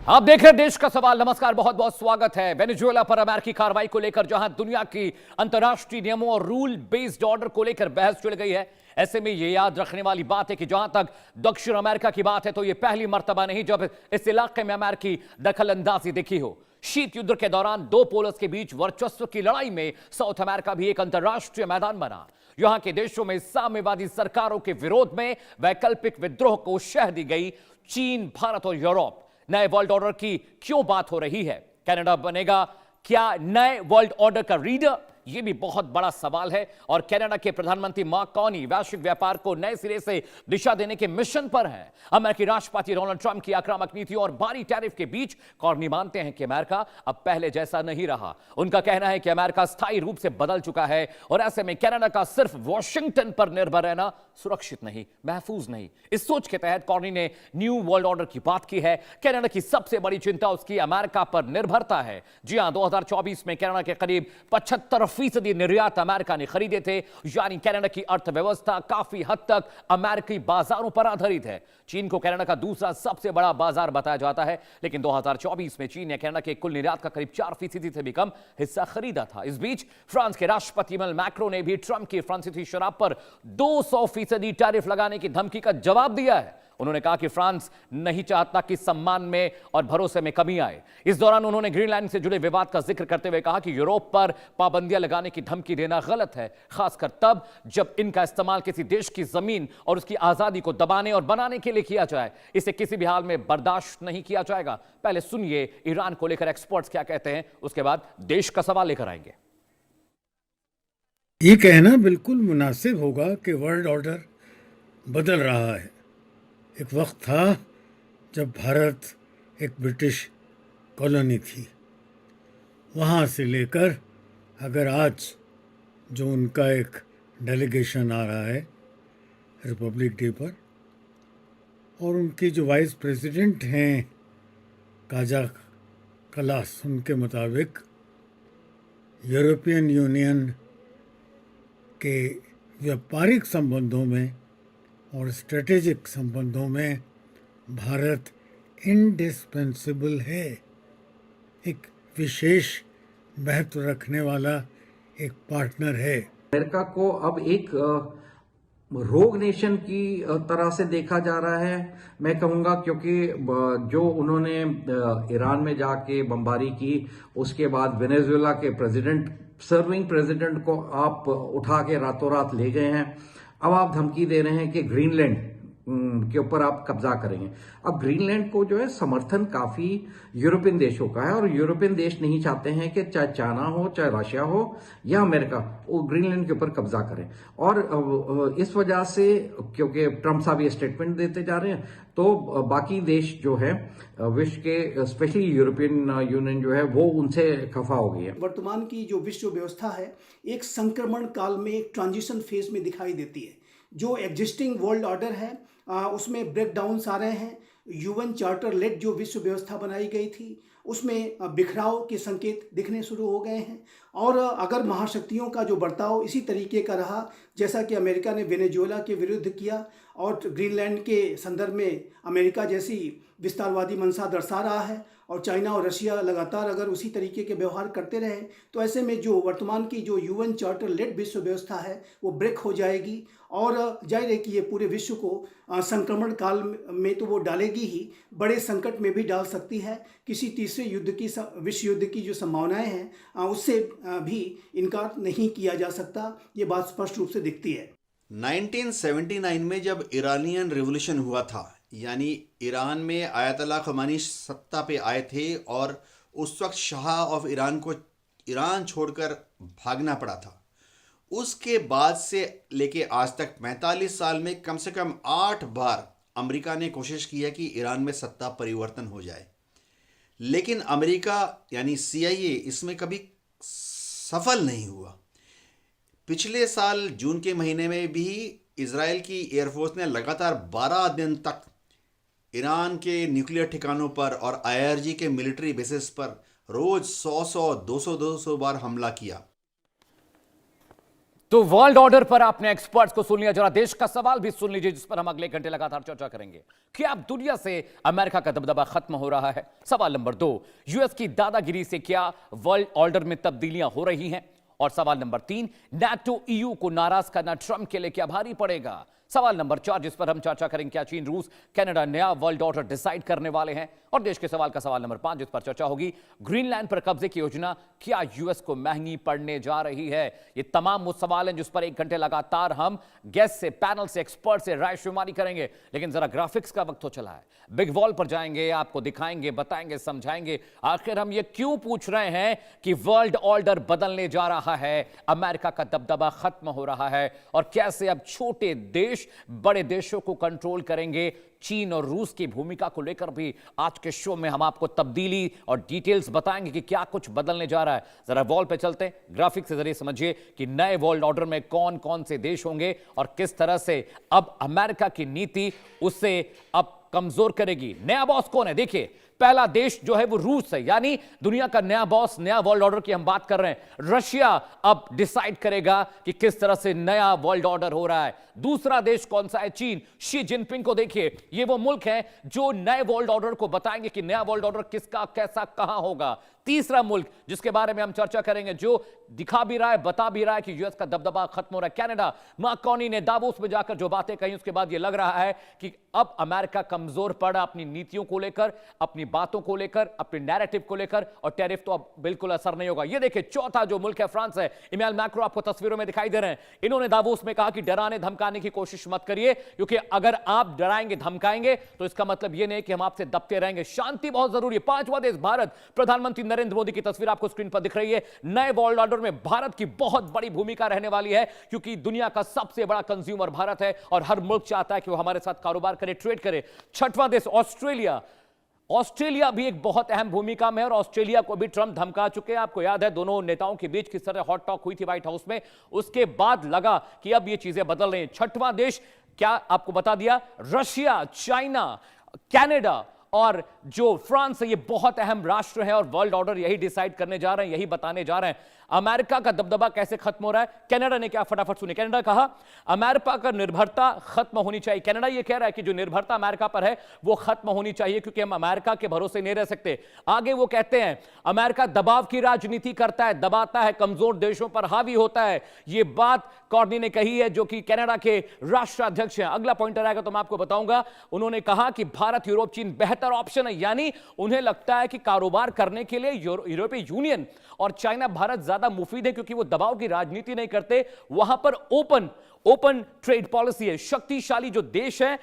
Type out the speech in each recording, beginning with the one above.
आप देख रहे हैं देश का सवाल। नमस्कार, बहुत बहुत स्वागत है। वेनेजुएला पर अमेरिकी कार्रवाई को लेकर जहां दुनिया की अंतर्राष्ट्रीय नियमों और रूल बेस्ड ऑर्डर को लेकर बहस छिड़ गई है, ऐसे में यह याद रखने वाली बात है कि जहां तक दक्षिण अमेरिका की बात है तो यह पहली मर्तबा नहीं जब इस इलाके में अमेरिकी दखलंदाजी दिखी हो। शीत युद्ध के दौरान दो पोलर्स के बीच वर्चस्व की लड़ाई में साउथ अमेरिका भी एक अंतर्राष्ट्रीय मैदान बना। यहां के देशों में साम्यवादी सरकारों के विरोध में वैकल्पिक विद्रोह को शह दी गई। चीन, भारत और यूरोप, नए वर्ल्ड ऑर्डर की क्यों बात हो रही है? कनाडा बनेगा क्या नए वर्ल्ड ऑर्डर का रीडर? यह भी बहुत बड़ा सवाल है। और कनाडा के प्रधानमंत्री मार्क कार्नी वैश्विक व्यापार को नए सिरे से दिशा देने के मिशन पर हैं। अमेरिकी राष्ट्रपति डोनाल्ड ट्रंप की आक्रामक नीतियों और भारी टैरिफ के बीच कार्नी मानते हैं कि अमेरिका अब पहले जैसा नहीं रहा। उनका कहना है कि अमेरिका स्थायी रूप से बदल चुका है और ऐसे में कनाडा का सिर्फ वॉशिंगटन पर निर्भर रहना सुरक्षित नहीं, महफूज नहीं। इस सोच के तहत कार्नी ने न्यू वर्ल्ड ऑर्डर की बात की है। कनाडा की सबसे बड़ी चिंता उसकी अमेरिका पर निर्भरता है। जी हां, 2024 में कनाडा के करीब 75% निर्यात अमेरिका ने खरीदे थे, यानी कनाडा की अर्थव्यवस्था काफी हद तक अमेरिकी बाजारों पर आधारित है। चीन को कनाडा का दूसरा सबसे बड़ा बाजार बताया जाता है, लेकिन 2024 में चीन ने कनाडा के कुल निर्यात का करीब 4% से भी कम हिस्सा खरीदा था। इस बीच फ्रांस के राष्ट्रपति इमैनुअल मैक्रों ने भी ट्रंप की फ्रांसीसी शराब पर 200% टैरिफ लगाने की धमकी का जवाब दिया है। उन्होंने कहा कि फ्रांस नहीं चाहता कि सम्मान में और भरोसे में कमी आए। इस दौरान उन्होंने ग्रीनलैंड से जुड़े विवाद का जिक्र करते हुए कहा कि यूरोप पर पाबंदियां लगाने की धमकी देना गलत है, खासकर तब जब इनका इस्तेमाल किसी देश की जमीन और उसकी आजादी को दबाने और बनाने के लिए किया जाए। इसे किसी भी हाल में बर्दाश्त नहीं किया जाएगा। पहले सुनिए ईरान को लेकर एक्सपर्ट्स क्या कहते हैं, उसके बाद देश का सवाल लेकर आएंगे। ये कहना बिल्कुल मुनासिब होगा कि वर्ल्ड ऑर्डर बदल रहा है। एक वक्त था जब भारत एक ब्रिटिश कॉलोनी थी। वहाँ से लेकर अगर आज जो उनका एक डेलीगेशन आ रहा है रिपब्लिक डे पर, और उनकी जो वाइस प्रेसिडेंट हैं काजा कलास, उनके मुताबिक यूरोपियन यूनियन के व्यापारिक संबंधों में और स्ट्रेटेजिक संबंधों में भारत इंडिस्पेंसिबल है, एक विशेष महत्व रखने वाला एक पार्टनर है। अमेरिका को अब एक रोग नेशन की तरह से देखा जा रहा है, मैं कहूंगा, क्योंकि जो उन्होंने ईरान में जाके बमबारी की, उसके बाद वेनेजुएला के सर्विंग प्रेसिडेंट को आप उठा के रातों रात ले गए हैं। अब आप धमकी दे रहे हैं कि ग्रीनलैंड के ऊपर आप कब्जा करेंगे। अब ग्रीनलैंड को जो है समर्थन काफी यूरोपियन देशों का है, और यूरोपियन देश नहीं चाहते हैं कि चाहे चाइना हो, चाहे रशिया हो या अमेरिका, वो ग्रीनलैंड के ऊपर कब्जा करें। और इस वजह से, क्योंकि ट्रंप साहब ये स्टेटमेंट देते जा रहे हैं, तो बाकी देश जो है विश्व के, स्पेशली यूरोपियन यूनियन जो है, वो उनसे खफा हो गई है। वर्तमान की जो विश्व व्यवस्था है एक संक्रमण काल में, एक ट्रांजिशन फेज में दिखाई देती है। जो एग्जिस्टिंग वर्ल्ड ऑर्डर है उसमें ब्रेकडाउन्स आ रहे हैं। यूएन चार्टर लेड जो विश्व व्यवस्था बनाई गई थी उसमें बिखराव के संकेत दिखने शुरू हो गए हैं। और अगर महाशक्तियों का जो बर्ताव इसी तरीके का रहा, जैसा कि अमेरिका ने वेनेजुएला के विरुद्ध किया और ग्रीनलैंड के संदर्भ में अमेरिका जैसी विस्तारवादी मंशा दर्शा रहा है, और चाइना और रशिया लगातार अगर उसी तरीके के व्यवहार करते रहे, तो ऐसे में जो वर्तमान की जो यूएन चार्टर लेड विश्व व्यवस्था है वो ब्रेक हो जाएगी। और जाहिर है कि ये पूरे विश्व को संक्रमण काल में तो वो डालेगी ही, बड़े संकट में भी डाल सकती है। किसी तीसरे विश्व युद्ध की जो संभावनाएं हैं उससे भी इनकार नहीं किया जा सकता। ये बात स्पष्ट रूप से दिखती है। 1979 में जब इरानियन रिवॉल्यूशन हुआ था, यानी ईरान में आयतुल्लाह खमेनी सत्ता पे आए थे, और उस वक्त शाह ऑफ ईरान को ईरान छोड़कर भागना पड़ा था। उसके बाद से लेके आज तक 45 साल में कम से कम 8 बार अमेरिका ने कोशिश की है कि ईरान में सत्ता परिवर्तन हो जाए, लेकिन अमेरिका यानी CIA इसमें कभी सफल नहीं हुआ। पिछले साल जून के महीने में भी इजराइल की एयरफोर्स ने लगातार 12 दिन तक ईरान के न्यूक्लियर ठिकानों पर और IRG के मिलिट्री बेसिस पर रोज 100-200 बार हमला किया। तो वर्ल्ड ऑर्डर पर आपने एक्सपर्ट्स को सुन लिया, जरा देश का सवाल भी सुन लीजिए जिस पर हम अगले घंटे लगातार चर्चा करेंगे। क्या अब दुनिया से अमेरिका का दबदबा खत्म हो रहा है? सवाल नंबर 2, यूएस की दादागिरी से क्या वर्ल्ड ऑर्डर में तब्दीलियां हो रही हैं? और सवाल नंबर 3, नाटो ईयू को नाराज करना ट्रंप के लिए क्या भारी पड़ेगा? सवाल नंबर 4, जिस पर हम चर्चा करेंगे, क्या चीन, रूस, कनाडा नया वर्ल्ड ऑर्डर डिसाइड करने वाले हैं? और देश के सवाल का सवाल नंबर 5, जिस पर चर्चा होगी, ग्रीनलैंड पर कब्जे की योजना क्या यूएस को महंगी पड़ने जा रही है? ये तमाम वो सवाल हैं जिस पर 1 घंटे लगातार हम गेस्ट से, पैनल से, एक्सपर्ट से रायशुमारी करेंगे। लेकिन जरा ग्राफिक्स का वक्त हो चला है, बिग वॉल पर जाएंगे, आपको दिखाएंगे, बताएंगे, समझाएंगे आखिर हम ये क्यों पूछ रहे हैं कि वर्ल्ड ऑर्डर बदलने जा रहा है, अमेरिका का दबदबा खत्म हो रहा है, और कैसे अब छोटे देश बड़े देशों को कंट्रोल करेंगे। चीन और रूस की भूमिका को लेकर भी आज के शो में हम आपको तब्दीली और डिटेल्स बताएंगे कि क्या कुछ बदलने जा रहा है। जरा वॉल पे चलते हैं, ग्राफिक्स के जरिए समझिए कि नए वर्ल्ड ऑर्डर में कौन कौन से देश होंगे और किस तरह से अब अमेरिका की नीति उसे अब कमजोर करेगी। नया बॉस कौन है? देखिए, पहला देश जो है वो रूस है, यानी दुनिया का नया बॉस, नया वर्ल्ड ऑर्डर की हम बात कर रहे हैं। रशिया अब डिसाइड करेगा कि किस तरह से नया वर्ल्ड ऑर्डर हो रहा है। दूसरा देश कौन सा है? चीन। शी जिनपिंग को देखिए, ये वो मुल्क है जो नए वर्ल्ड ऑर्डर को बताएंगे कि नया वर्ल्ड ऑर्डर किसका, कैसा, कहां होगा। तीसरा मुल्क जिसके बारे में हम चर्चा करेंगे, जो दिखा भी रहा है, बता भी रहा है कि यूएस का दबदबा खत्म हो रहा है, कनाडा। मार्कोनी ने दावोस में जाकर जो बातें कही, उसके बाद यह लग रहा है कि अब अमेरिका कमजोर पड़ा अपनी नीतियों को लेकर, अपनी बातों को लेकर, अपने नैरेटिव को लेकर, और टैरिफ तो अब बिल्कुल असर नहीं होगा। ये देखिए, चौथा जो मुल्क है फ्रांस है। इमैनुएल मैक्रो आपको तस्वीरों में दिखाई दे रहे हैं। इन्होंने दावोस में कहा कि डराने धमकाने की कोशिश मत करिए, क्योंकि अगर आप डराएंगे धमकाएंगे तो इसका मतलब यह नहीं कि हम आपसे दबते रहेंगे। शांति बहुत जरूरी है। 5वां देश भारत, प्रधानमंत्री नरेंद्र मोदी की तस्वीर आपको स्क्रीन पर दिख रही है। नए वर्ल्ड ऑर्डर में भारत की बहुत बड़ी भूमिका रहने वाली है, क्योंकि दुनिया का सबसे बड़ा कंज्यूमर भारत है और हर मुल्क चाहता है कि वो हमारे साथ कारोबार करे, ट्रेड करे। 6वां देश ऑस्ट्रेलिया। ऑस्ट्रेलिया भी एक बहुत अहम भूमिका में है, और ऑस्ट्रेलिया को भी ट्रंप धमका चुके हैं। आपको याद है दोनों नेताओं के बीच किस तरह हॉट टॉक हुई थी व्हाइट हाउस में, उसके बाद लगा कि अब ये चीजें बदल रही हैं। 6वां देश क्या आपको बता दिया, रशिया, चाइना, कनाडा और जो फ्रांस है, ये बहुत अहम राष्ट्र है और वर्ल्ड ऑर्डर यही डिसाइड करने जा रहे हैं, यही बताने जा रहे हैं। अमेरिका का दबदबा कैसे खत्म हो रहा है? कनाडा ने क्या, फटाफट सुनिए। कनाडा कहा अमेरिका का निर्भरता खत्म होनी चाहिए। कनाडा ये कह रहा है कि जो निर्भरता अमेरिका पर है वो खत्म होनी चाहिए, क्योंकि हम अमेरिका के भरोसे नहीं रह सकते। आगे वो कहते हैं अमेरिका दबाव की राजनीति करता है, दबाता है, कमजोर देशों पर हावी होता है। ये बात कॉर्नी ने कही है, जो कि कनाडा के राष्ट्राध्यक्ष हैं। अगला पॉइंटर आएगा तो मैं आपको बताऊंगा। उन्होंने कहा कि भारत, यूरोप, चीन बेहतर ऑप्शन है, यानी उन्हें लगता है कि कारोबार करने के लिए यूरोपीय यूनियन और चाइना, भारत ज्यादा मुफीद है, क्योंकि वो दबाव की राजनीति नहीं करते। वहां पर ओपन ट्रेड पॉलिसी है। शक्तिशाली जो देश है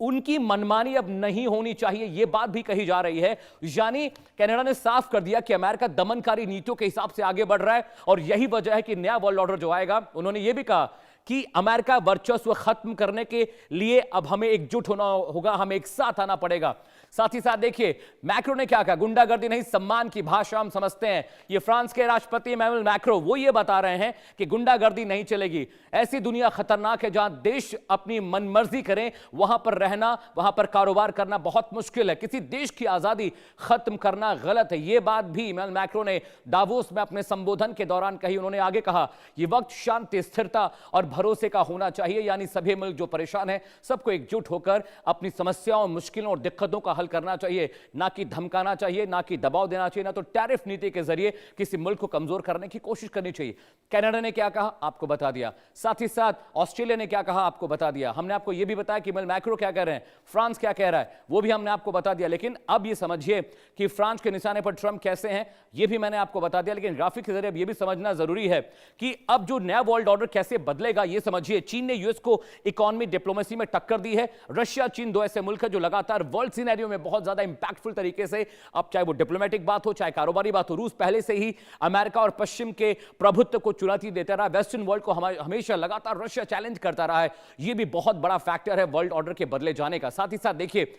उनकी मनमानी अब नहीं होनी चाहिए, यह बात भी कही जा रही है। यानी कनाडा ने साफ कर दिया कि अमेरिका दमनकारी नीतियों के हिसाब से आगे बढ़ रहा है, और यही वजह है कि नया वर्ल्ड ऑर्डर जो आएगा, उन्होंने यह भी कहा कि अमेरिका वर्चस्व खत्म करने के लिए अब हमें एकजुट होना होगा, हमें एक साथ आना पड़ेगा। साथ ही साथ देखिए मैक्रो ने क्या कहा, गुंडागर्दी नहीं, सम्मान की भाषा हम समझते हैं। ये फ्रांस के राष्ट्रपति इमैनुएल मैक्रो वो ये बता रहे हैं कि गुंडागर्दी नहीं चलेगी। ऐसी दुनिया खतरनाक है जहां देश अपनी मनमर्जी करें, वहां पर रहना, वहां पर कारोबार करना बहुत मुश्किल है। किसी देश की आजादी खत्म करना गलत है। यह बात भी इमैनुएल मैक्रो ने दावोस में अपने संबोधन के दौरान कही। उन्होंने आगे कहा, यह वक्त शांति, स्थिरता और भरोसे का होना चाहिए, यानी सभी मुल्क जो परेशान हैं सबको एकजुट होकर अपनी समस्याओं, मुश्किलों और दिक्कतों का हल करना चाहिए, ना कि धमकाना चाहिए, ना कि दबाव देना चाहिए, ना तो टैरिफ नीति के जरिए किसी मुल्क को कमजोर करने की कोशिश करनी चाहिए। कनाडा ने क्या कहा आपको बता दिया। साथ ही साथ ऑस्ट्रेलिया ने क्या कहा आपको बता दिया। हमने आपको यह भी बताया कि मैक्रो क्या कह रहे हैं, फ्रांस क्या कह रहा है, वो भी हमने आपको बता दिया। लेकिन अब यह समझिए कि फ्रांस के निशाने पर ट्रंप कैसे हैं, यह भी मैंने आपको बता दिया। लेकिन ग्राफिक के जरिए अब यह भी समझना जरूरी है कि अब जो नया वर्ल्ड ऑर्डर कैसे बदलेगा, यह समझिए। चीन ने यूएस को इकोनॉमी डिप्लोमेसी में टक्कर दी है। रशिया, चीन दो ऐसे मुल्क है जो लगातार वर्ल्ड सिनेरियो में बहुत ज्यादा इंपैक्टफुल तरीके से, अब चाहे वो डिप्लोमेटिक बात हो, चाहे कारोबारी बात हो। रूस पहले से ही अमेरिका और पश्चिम के प्रभुत्व को चुनौती देता रहा, वेस्टर्न वर्ल्ड को हमेशा लगातार रशिया चैलेंज करता रहा है। यह भी बहुत बड़ा फैक्टर है वर्ल्ड ऑर्डर के बदले जाने का। साथ ही साथ देखिए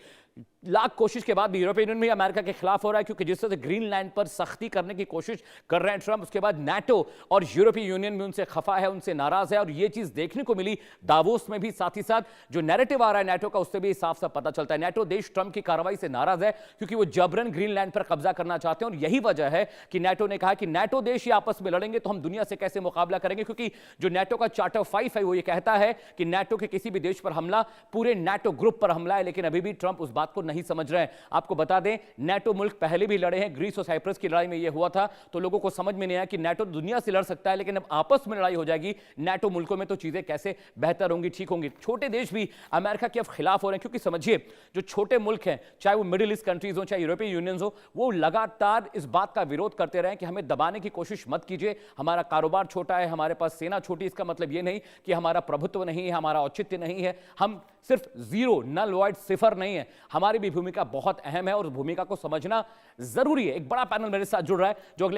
लाख कोशिश के बाद भी यूरोपियन यूनियन भी अमेरिका के खिलाफ हो रहा है, क्योंकि जिस तरह से ग्रीनलैंड पर सख्ती करने की कोशिश कर रहे हैं ट्रंप, उसके बाद नाटो और यूरोपीय यूनियन भी उनसे खफा है, उनसे नाराज है। और यह चीज देखने को मिली दावोस में भी। साथ ही साथ जो नैरेटिव आ रहा है नाटो का, उससे भी साफ साफ पता चलता है नाटो देश ट्रंप की कार्रवाई से नाराज है, क्योंकि वो जबरन ग्रीनलैंड पर कब्जा करना चाहते हैं। और यही वजह है कि नाटो ने कहा कि नाटो देश ही आपस में लड़ेंगे तो हम दुनिया से कैसे मुकाबला करेंगे, क्योंकि जो नाटो का चार्टर 5 है वो ये कहता है कि नाटो के किसी भी देश पर हमला पूरे नाटो ग्रुप पर हमला है। लेकिन अभी भी ट्रंप उस बात को नहीं समझ रहे हैं। आपको बता दें, नाटो मुल्क पहले भी लड़े हैं। ग्रीस और साइप्रस की लड़ाई में यह हुआ था, तो लोगों को समझ में नहीं आया कि नाटो दुनिया से लड़ सकता है, लेकिन अब आपस में लड़ाई हो जाएगी नाटो मुल्कों में तो चीजें कैसे बेहतर होंगी, ठीक होंगी। छोटे देश भी अमेरिका के अब खिलाफ हो रहे हैं, क्योंकि समझिए जो छोटे मुल्क हैं, चाहे वो मिडिल ईस्ट कंट्रीज हो, चाहे यूरोपियन यूनियन हो, वो लगातार इस बात का विरोध करते रहे कि हमें दबाने की कोशिश मत कीजिए, हमारा कारोबार छोटा है, हमारे पास सेना छोटी। इसका मतलब यह नहीं कि हमारा प्रभुत्व नहीं है, हमारा औचित्य नहीं है, हम सिर्फ जीरो, नल वॉइड, सिफर नहीं है। हमारी भी भूमिका बहुत अहम है और उस भूमिका को समझना जरूरी है। एक बड़ा पैनल मेरे साथ जुड़ रहा है जो अगले